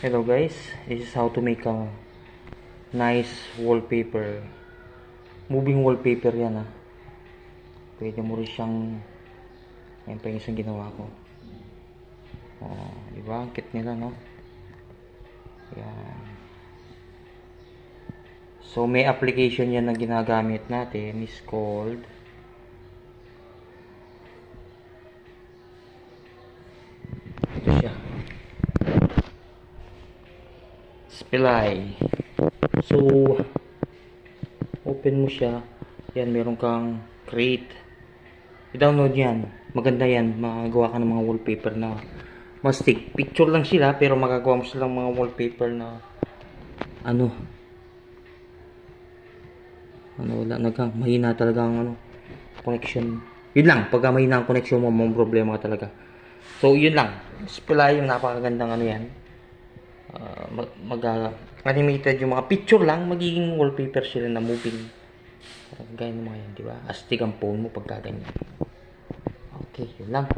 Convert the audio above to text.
Hello guys, this is how to make a nice wallpaper. Moving wallpaper yan Pwede mo rin siyang, yan pa yung isang ginawa ko. Diba? Ang cute nila, no? Yan. So may application yan na ginagamit natin is called ito siya, Spilly. So open mo siya. Yan, meron kang create. I-download yan. Maganda yan. Magagawa ka ng mga wallpaper na mastic. Picture lang sila pero magagawa mo silang mga wallpaper na wala mahina talaga ang connection. Yun lang, pagka mahina ang connection mo, may problema ka talaga. So yun lang. Spilly, yung napakagandang yan. Animated yung mga picture lang, magiging wallpaper sila na moving. Gaya ng mga yan, di ba? Astig ang phone mo pagka ganyan. Okay, yun lang.